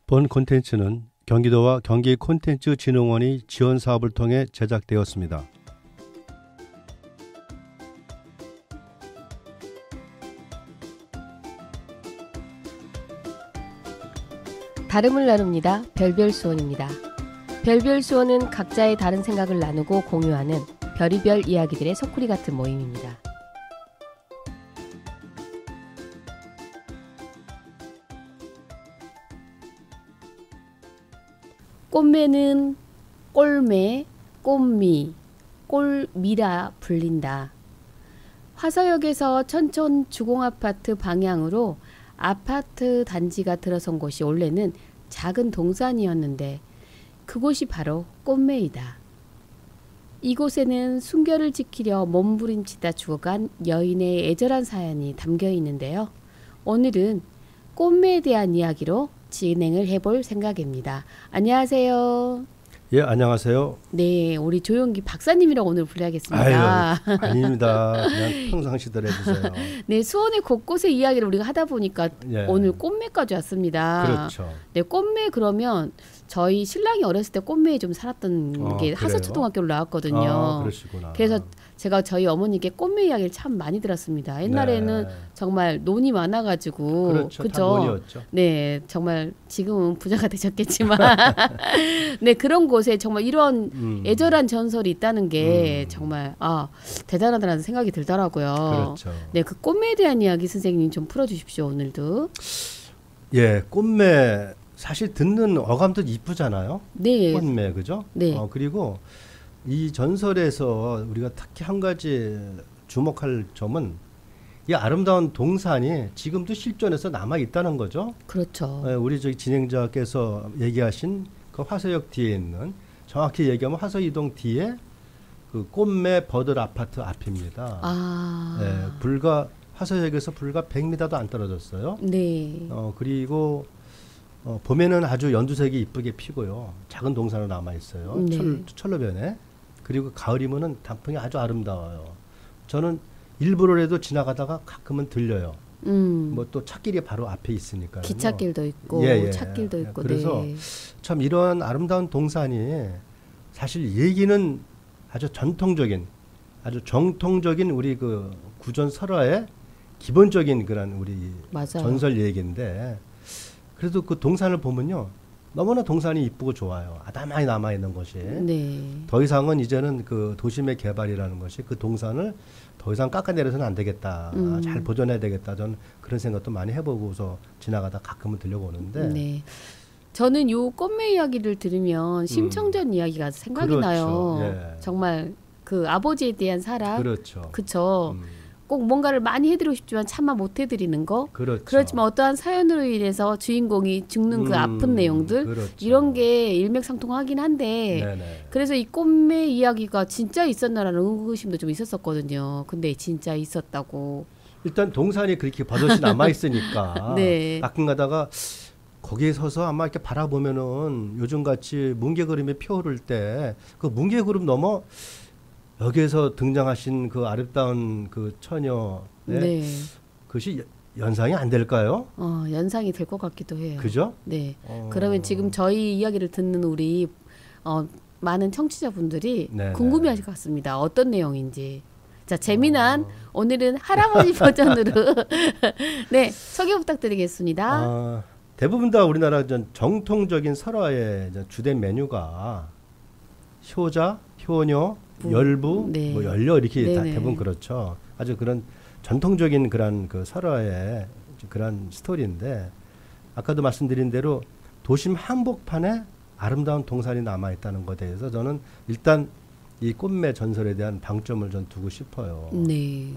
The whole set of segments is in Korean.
본 콘텐츠는 경기도와 경기콘텐츠진흥원이 지원 사업을 통해 제작되었습니다. 다름을 나눕니다. 별별수원입니다. 별별수원은 각자의 다른 생각을 나누고 공유하는 별의별 이야기들의 소쿠리 같은 모임입니다. 꽃매는 꼴매, 꽃미, 꼴미라 불린다. 화서역에서 천촌 주공아파트 방향으로 아파트 단지가 들어선 곳이 원래는 작은 동산이었는데 그곳이 바로 꽃매이다. 이곳에는 순결을 지키려 몸부림치다 죽어간 여인의 애절한 사연이 담겨 있는데요. 오늘은 꽃매에 대한 이야기로 진행을 해볼 생각입니다. 안녕하세요. 예, 안녕하세요. 네, 우리 조용기 박사님이라고 오늘 불러야겠습니다. 아유, 아닙니다. 그냥 평상시대로 해주세요. 네, 수원의 곳곳의 이야기를 우리가 하다 보니까 예. 오늘 꽃매까지 왔습니다. 그렇죠. 네, 꽃매 그러면 저희 신랑이 어렸을 때 꽃매에 좀 살았던 게 하서초등학교를 나왔거든요. 아, 그러시구나. 그래서 제가 저희 어머니께 꽃매 이야기를 참 많이 들었습니다. 옛날에는 네. 정말 논이 많아가지고 그렇죠. 그죠? 다 논이었죠. 네, 정말 지금은 부자가 되셨겠지만 네, 그런 곳에 정말 이런 애절한 전설이 있다는 게 정말 대단하다는 생각이 들더라고요. 그렇죠. 네, 그 꽃매에 대한 이야기 선생님 좀 풀어주십시오. 오늘도. 예, 꽃매 사실 듣는 어감도 이쁘잖아요. 네. 꽃매, 그죠? 네. 그리고 이 전설에서 우리가 특히 한 가지 주목할 점은 이 아름다운 동산이 지금도 실존해서 남아 있다는 거죠. 그렇죠. 예, 우리 저기 진행자께서 얘기하신 그 화서역 뒤에 있는, 정확히 얘기하면 화서이동 뒤에 그 꽃매 버들 아파트 앞입니다. 예, 화서역에서 불과 100m도 안 떨어졌어요. 네. 그리고 봄에는 아주 연두색이 이쁘게 피고요. 작은 동산으로 남아 있어요. 네. 철로변에. 그리고 가을이면은 단풍이 아주 아름다워요. 저는 일부러라도 지나가다가 가끔은 들려요. 뭐 또 찻길이 바로 앞에 있으니까. 기찻길도 있고 찻길도 있고. 그래서 네. 참 이런 아름다운 동산이 사실 얘기는 아주 전통적인, 아주 정통적인 우리 그 구전 설화의 기본적인 그런 우리 맞아요. 전설 얘기인데, 그래도 그 동산을 보면요, 너무나 동산이 이쁘고 좋아요. 아담하게 남아 있는 것이. 네. 더 이상은 이제는 그 도심의 개발이라는 것이 그 동산을 더 이상 깎아내려서는 안 되겠다. 잘 보존해야 되겠다. 저는 그런 생각도 많이 해보고서 지나가다 가끔은 들려오는데. 네. 저는 요 꽃매 이야기를 들으면 심청전 이야기가 생각이 그렇죠. 나요. 예. 정말 그 아버지에 대한 사랑. 그렇죠. 그쵸. 꼭 뭔가를 많이 해드리고 싶지만 차마 못 해드리는 거. 그렇죠. 그렇지만 어떠한 사연으로 인해서 주인공이 죽는 그 아픈 내용들. 그렇죠. 이런 게 일맥상통하긴 한데. 네네. 그래서 이 꽃매 이야기가 진짜 있었나라는 의구심도 좀 있었었거든요. 근데 진짜 있었다고. 일단 동산이 그렇게 버젓이 남아 있으니까 네. 가끔 가다가 거기에 서서 아마 이렇게 바라보면은 요즘같이 뭉게구름이 피어오를 때 그 뭉게구름 넘어 여기에서 등장하신 그 아름다운 그 처녀의 네. 그것이 연상이 안 될까요? 연상이 될 것 같기도 해요. 그죠? 네. 그러면 지금 저희 이야기를 듣는 우리 많은 청취자분들이 네네. 궁금해하실 것 같습니다. 어떤 내용인지. 자, 재미난 오늘은 할아버지 버전으로 네, 소개 부탁드리겠습니다. 대부분 다 우리나라 정통적인 설화의 주된 메뉴가 효자, 효녀, 열부, 네. 뭐 연려 이렇게 다 네네. 대부분 그렇죠. 아주 그런 전통적인 그런 그 설화의 그런 스토리인데, 아까도 말씀드린 대로 도심 한복판에 아름다운 동산이 남아 있다는 것에 대해서 저는 일단 이 꽃매 전설에 대한 방점을 좀 두고 싶어요. 네.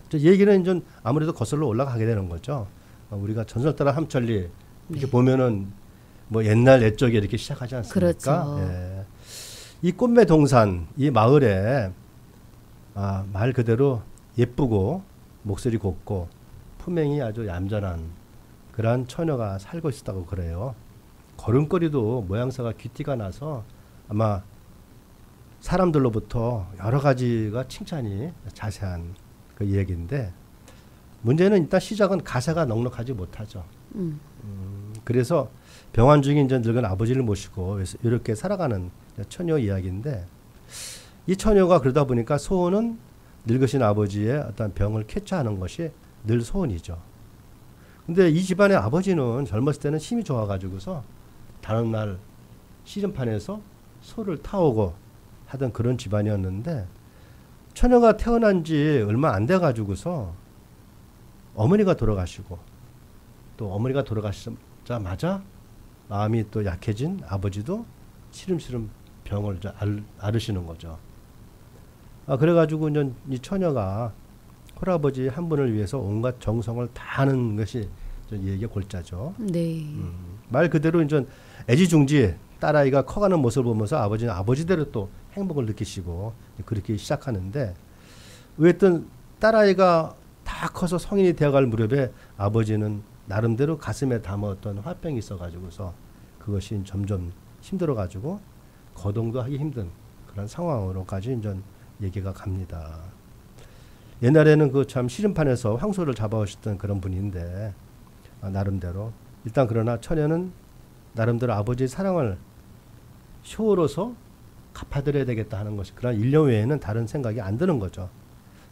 저 얘기는 좀 아무래도 거슬러 올라가게 되는 거죠. 우리가 전설 따라 함천리 이렇게 네. 보면은 뭐 옛날 옛적에 이렇게 시작하지 않습니까? 그렇죠. 예. 이 꽃매 동산, 이 마을에 말 그대로 예쁘고 목소리 곱고 품행이 아주 얌전한 그런 처녀가 살고 있었다고 그래요. 걸음걸이도 모양새가 귀티가 나서 아마 사람들로부터 여러 가지가 칭찬이 자세한 그 얘기인데, 문제는 일단 시작은 가사가 넉넉하지 못하죠. 그래서 병환 중에 이제 늙은 아버지를 모시고 이렇게 살아가는 처녀 이야기인데, 이 처녀가 그러다 보니까 소원은 늙으신 아버지의 어떤 병을 쾌차하는 것이 늘 소원이죠. 근데 이 집안의 아버지는 젊었을 때는 힘이 좋아가지고서 다음날 씨름판에서 소를 타오고 하던 그런 집안이었는데, 처녀가 태어난 지 얼마 안 돼가지고서 어머니가 돌아가시고, 또 어머니가 돌아가시자마자 마음이 또 약해진 아버지도 시름시름 병을 앓으시는 거죠. 그래가지고 이 처녀가 할아버지 한 분을 위해서 온갖 정성을 다하는 것이 이 얘기의 골자죠. 네. 말 그대로 이제 애지중지 딸아이가 커가는 모습을 보면서 아버지는 아버지대로 또 행복을 느끼시고 그렇게 시작하는데, 어쨌든 딸아이가 다 커서 성인이 되어갈 무렵에 아버지는 나름대로 가슴에 담았던 화병이 있어가지고서 그것이 점점 힘들어가지고 거동도 하기 힘든 그런 상황으로까지 이제 얘기가 갑니다. 옛날에는 그 참 씨름판에서 황소를 잡아오셨던 그런 분인데, 나름대로 일단 그러나 처녀는 나름대로 아버지의 사랑을 쇼로서 갚아드려야 되겠다 하는 것이, 그런 일념 외에는 다른 생각이 안 드는 거죠.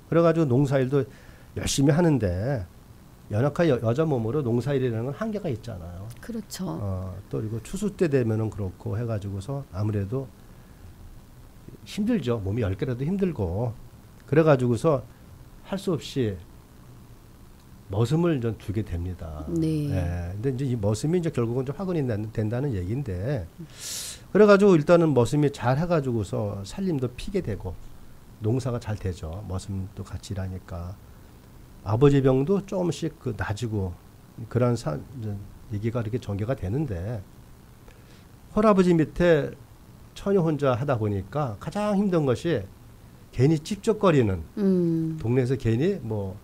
그래가지고 농사일도 열심히 하는데, 연약한 여자 몸으로 농사일이라는 건 한계가 있잖아요. 그렇죠. 또 그리고 추수 때 되면은 그렇고 해가지고서 아무래도 힘들죠. 몸이 10개라도 힘들고. 그래가지고서 할 수 없이 머슴을 좀 두게 됩니다. 네. 예. 근데 이제 이 머슴이 이제 결국은 좀 화근이 된다는 얘기인데, 그래가지고 일단은 머슴이 잘 해가지고서 살림도 피게 되고 농사가 잘 되죠. 머슴도 같이 일하니까. 아버지 병도 조금씩 나아지고 그런 얘기가 이렇게 전개가 되는데, 할아버지 밑에 처녀 혼자 하다 보니까 가장 힘든 것이 괜히 찝쩍거리는, 동네에서 괜히 뭐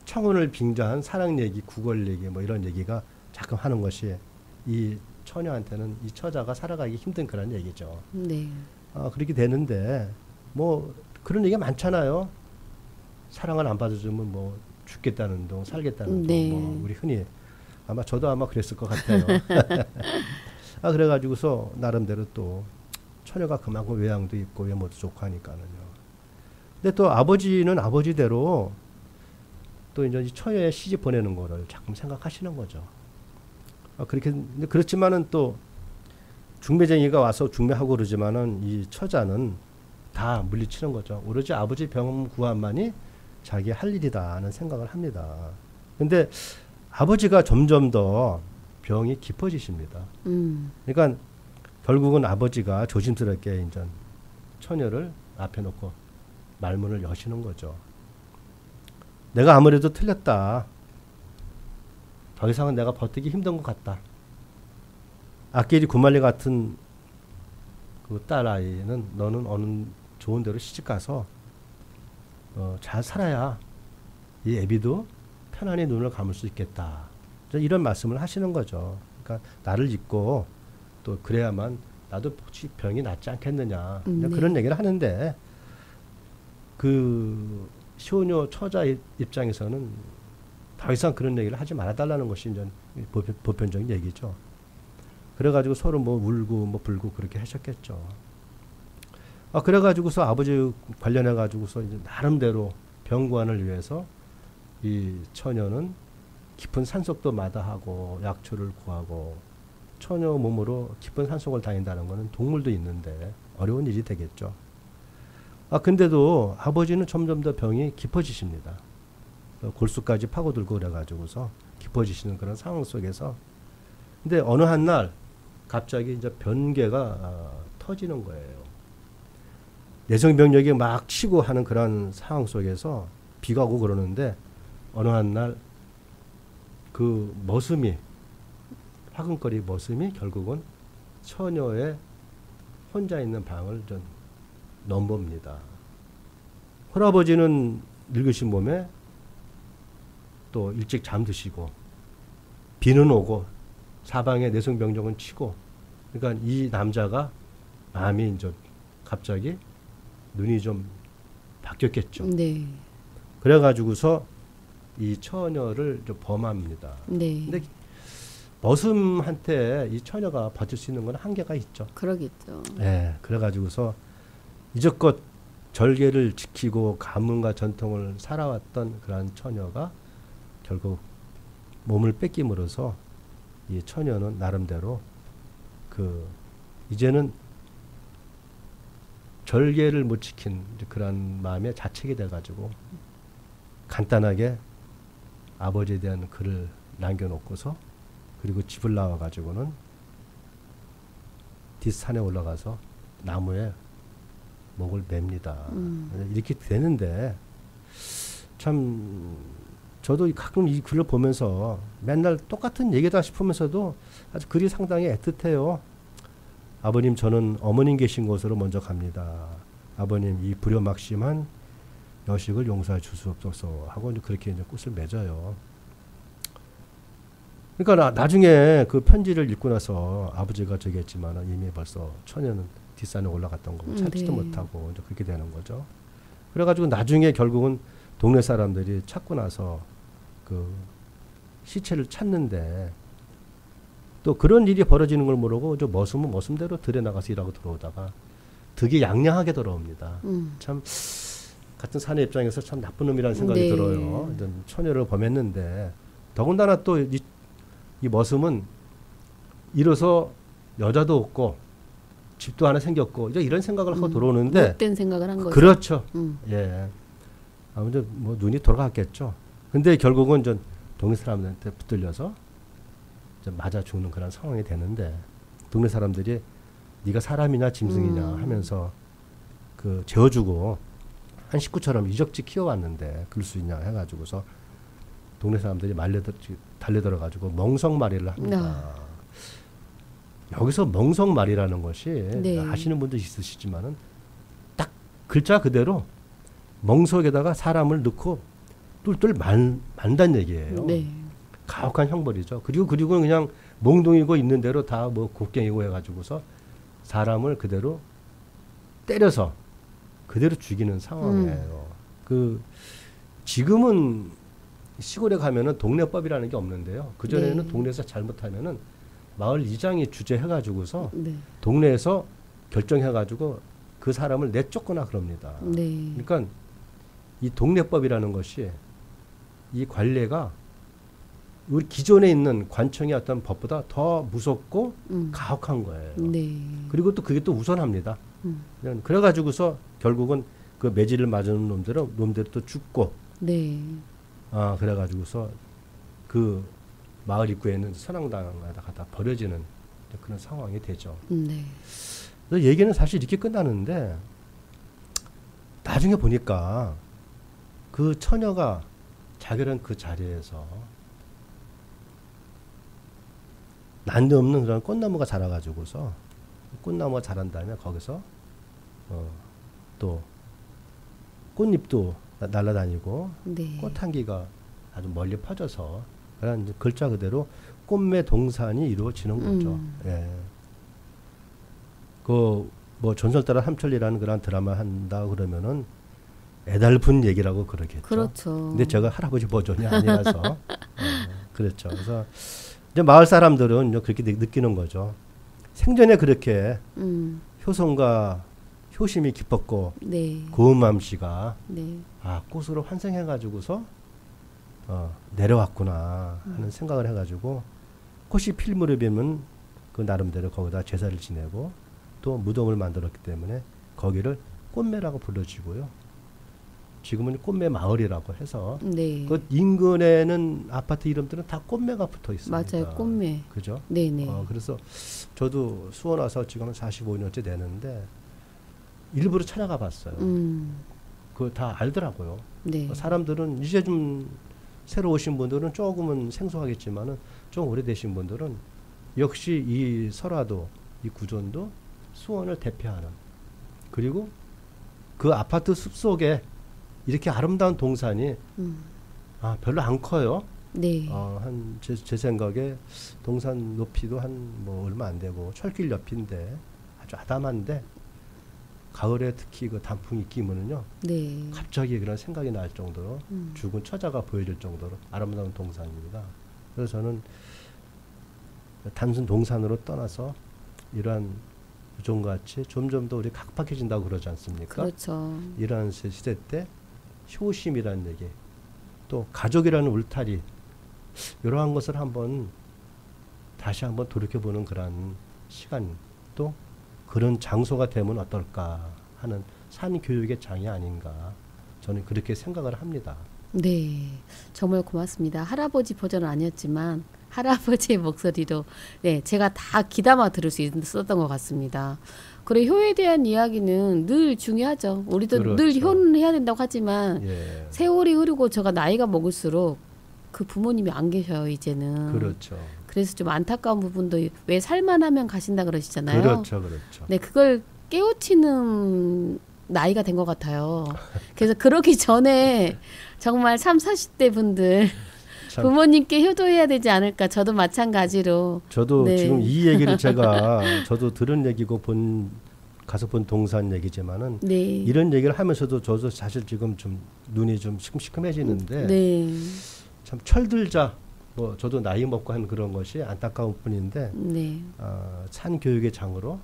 청혼을 빙자한 사랑 얘기, 구걸 얘기 뭐 이런 얘기가 자꾸 하는 것이 이 처녀한테는 이 처자가 살아가기 힘든 그런 얘기죠. 네. 그렇게 되는데 뭐 그런 얘기가 많잖아요. 사랑을 안 받아주면 뭐 죽겠다는 둥, 살겠다는 둥, 네. 뭐 우리 흔히 아마 저도 아마 그랬을 것 같아요. 그래가지고서 나름대로 또 처녀가 그만큼 외양도 있고 외모도 좋고 하니까는요. 근데 또 아버지는 아버지대로 또 이제 이 처녀의 시집 보내는 거를 자꾸 생각하시는 거죠. 그렇게 그렇지만은 또 중매쟁이가 와서 중매하고 그러지만은 이 처자는 다 물리치는 거죠. 오로지 아버지 병 구함만이 자기 할 일이다는 생각을 합니다. 근데 아버지가 점점 더 병이 깊어지십니다. 그러니까 결국은 아버지가 조심스럽게 이제 처녀를 앞에 놓고 말문을 여시는 거죠. 내가 아무래도 틀렸다. 더 이상은 내가 버티기 힘든 것 같다. 앞길이 구말리 같은 그 딸아이는 너는 어느 좋은 데로 시집가서 잘 살아야 이 애비도 편안히 눈을 감을 수 있겠다. 이런 말씀을 하시는 거죠. 그러니까 나를 잊고 또 그래야만 나도 혹시 병이 낫지 않겠느냐. 네. 그런 얘기를 하는데, 그 시호녀 처자 입장에서는 더 이상 그런 얘기를 하지 말아달라는 것이 이제 보편적인 얘기죠. 그래가지고 서로 뭐 울고 뭐 불고 그렇게 하셨겠죠. 그래가지고서 아버지 관련해가지고서 이제 나름대로 병관을 위해서 이 처녀는 깊은 산속도 마다하고 약초를 구하고, 처녀 몸으로 깊은 산속을 다닌다는 것은 동물도 있는데 어려운 일이 되겠죠. 근데도 아버지는 점점 더 병이 깊어지십니다. 골수까지 파고들고 그래가지고서 깊어지시는 그런 상황 속에서, 근데 어느 한 날 갑자기 이제 변개가 터지는 거예요. 내성병력이 막 치고 하는 그런 상황 속에서 비가 오고 그러는데, 어느 한 날 그 머슴이, 화근거리 머슴이 결국은 처녀의 혼자 있는 방을 좀 넘봅니다. 할아버지는 늙으신 몸에 또 일찍 잠드시고, 비는 오고 사방에 내성병력은 치고, 그러니까 이 남자가 마음이 이제 갑자기 눈이 좀 바뀌었겠죠. 네. 그래가지고서 이 처녀를 좀 범합니다. 네. 근데 머슴한테 이 처녀가 버틸 수 있는 건 한계가 있죠. 그러겠죠. 예, 그래가지고서 이제껏 절개를 지키고 가문과 전통을 살아왔던 그러한 처녀가 결국 몸을 뺏김으로써 이 처녀는 나름대로 이제는 절개를 못 지킨 그런 마음에 자책이 돼가지고 간단하게 아버지에 대한 글을 남겨놓고서 그리고 집을 나와가지고는 뒷산에 올라가서 나무에 목을 맵니다. 이렇게 되는데 참 저도 가끔 이 글을 보면서 맨날 똑같은 얘기다 싶으면서도 아주 글이 상당히 애틋해요. 아버님, 저는 어머님 계신 곳으로 먼저 갑니다. 아버님, 이 불효막심한 여식을 용서해 주시옵소서 하고 이제 그렇게 이제 꽃을 맺어요. 그러니까 나중에 그 편지를 읽고 나서 아버지가 저기 했지만 이미 벌써 처녀는 뒷산에 올라갔던 거고 찾지도 네. 못하고 이제 그렇게 되는 거죠. 그래가지고 나중에 결국은 동네 사람들이 찾고 나서 그 시체를 찾는데 또 그런 일이 벌어지는 걸 모르고 저 머슴은 머슴대로 들에 나가서 일하고 들어오다가 되게 양양하게 돌아옵니다. 참 같은 사내 입장에서 참 나쁜 놈이라는 생각이 네. 들어요. 처녀를 범했는데 더군다나 또 이 머슴은 이로서 여자도 없고 집도 하나 생겼고 이제 이런 생각을 하고 들어오는데 못된 생각을 한 거죠. 그렇죠. 예. 아무튼 뭐 눈이 돌아갔겠죠. 근데 결국은 전 동네 사람들한테 붙들려서 맞아 죽는 그런 상황이 되는데 동네 사람들이 네가 사람이냐 짐승이냐 하면서 그 재워주고 한 식구처럼 이적지 키워왔는데 그럴 수 있냐 해가지고서 동네 사람들이 달려들어가지고 멍석말이를 합니다. 여기서 멍석말이라는 것이 네. 아시는 분도 있으시지만은 딱 글자 그대로 멍석에다가 사람을 넣고 뚫뚫 만단 얘기예요. 네. 가혹한 형벌이죠. 그리고 그냥 몽둥이고 있는 대로 다 뭐 곡괭이고 해가지고서 사람을 그대로 때려서 그대로 죽이는 상황이에요. 지금은 시골에 가면은 동네법이라는 게 없는데요. 그 전에는 네. 동네에서 잘못하면은 마을 이장이 주재해가지고서 네. 동네에서 결정해가지고 그 사람을 내쫓거나 그럽니다. 네. 그러니까 이 동네법이라는 것이 이 관례가 우리 기존에 있는 관청의 어떤 법보다 더 무섭고 가혹한 거예요. 네. 그리고 또 그게 또 우선합니다. 그래가지고서 결국은 그 매질을 맞은 놈들은 또 죽고, 네. 그래가지고서 그 마을 입구에 있는 선앙당에다가 다 버려지는 그런 상황이 되죠. 네. 그래서 얘기는 사실 이렇게 끝나는데 나중에 보니까 그 처녀가 자결한 그 자리에서 난데없는 그런 꽃나무가 자라가지고서 꽃나무가 자란 다음에 거기서 또 꽃잎도 날아다니고 네. 꽃향기가 아주 멀리 퍼져서 그런 글자 그대로 꽃매 동산이 이루어지는 거죠. 예. 그 뭐 전설따라 삼천리라는 그런 드라마 한다 그러면은 애달픈 얘기라고 그러겠죠. 그렇죠. 근데 제가 할아버지 버전이 아니라서 그렇죠. 그래서 이제 마을 사람들은 이제 그렇게 느끼는 거죠. 생전에 그렇게 효성과 효심이 깊었고 네. 고운 맘씨가 네. 꽃으로 환생해가지고서 내려왔구나 하는 생각을 해가지고 꽃이 필 무렵이면 그 나름대로 거기다 제사를 지내고 또 무덤을 만들었기 때문에 거기를 꽃매라고 불러지고요. 지금은 꽃매 마을이라고 해서 네. 그 인근에는 아파트 이름들은 다 꽃매가 붙어 있습니다. 맞아요. 꽃매. 그죠? 네네. 그래서 저도 수원 와서 지금 45년째 되는데 일부러 찾아가 봤어요. 그거 다 알더라고요. 네. 사람들은 이제 좀 새로 오신 분들은 조금은 생소하겠지만은 좀 오래되신 분들은 역시 이 설화도 이 구전도 수원을 대표하는 그리고 그 아파트 숲속에 이렇게 아름다운 동산이 별로 안 커요. 네. 한 제 생각에 동산 높이도 한 뭐 얼마 안 되고 철길 옆인데 아주 아담한데 가을에 특히 그 단풍이 끼면은요. 네. 갑자기 그런 생각이 날 정도로 죽은 처자가 보여질 정도로 아름다운 동산입니다. 그래서 저는 단순 동산으로 떠나서 이러한 요즘같이 점점 더 우리 각박해진다고 그러지 않습니까? 그렇죠. 이러한 시대 때 효심이라는 얘기, 또 가족이라는 울타리, 이러한 것을 한번 다시 한번 돌이켜보는 그런 시간, 또 그런 장소가 되면 어떨까 하는 산교육의 장이 아닌가, 저는 그렇게 생각을 합니다. 네, 정말 고맙습니다. 할아버지 버전은 아니었지만 할아버지의 목소리로 네, 제가 다 귀담아 들을 수 있었던 것 같습니다. 그래, 효에 대한 이야기는 늘 중요하죠. 우리도 그렇죠. 늘 효는 해야 된다고 하지만 예. 세월이 흐르고 제가 나이가 먹을수록 그 부모님이 안 계셔요, 이제는. 그렇죠. 그래서 좀 안타까운 부분도 왜 살만하면 가신다 그러시잖아요. 그렇죠, 그렇죠. 네, 그걸 깨우치는 나이가 된 것 같아요. 그래서 그러기 전에 정말 3, 40대 분들 참, 부모님께 효도해야 되지 않을까. 저도 마찬가지로. 저도 네. 지금 이 얘기를 제가 저도 들은 얘기고 가서 본 동산 얘기지만은 네. 이런 얘기를 하면서도 저도 사실 지금 좀 눈이 좀 시큼시큼해지는데 네. 참 철들자, 뭐 저도 나이 먹고 한 그런 것이 안타까운 뿐인데 네. 산 교육의 장으로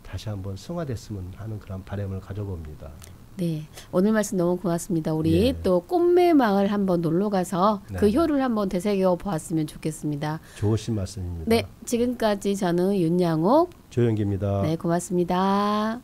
다시 한번 승화됐으면 하는 그런 바람을 가져봅니다. 네. 오늘 말씀 너무 고맙습니다. 우리 예. 또 꽃매마을 한번 놀러 가서 네. 그 효를 한번 되새겨 보았으면 좋겠습니다. 좋으신 말씀입니다. 네. 지금까지 저는 윤양옥. 조영기입니다. 네. 고맙습니다.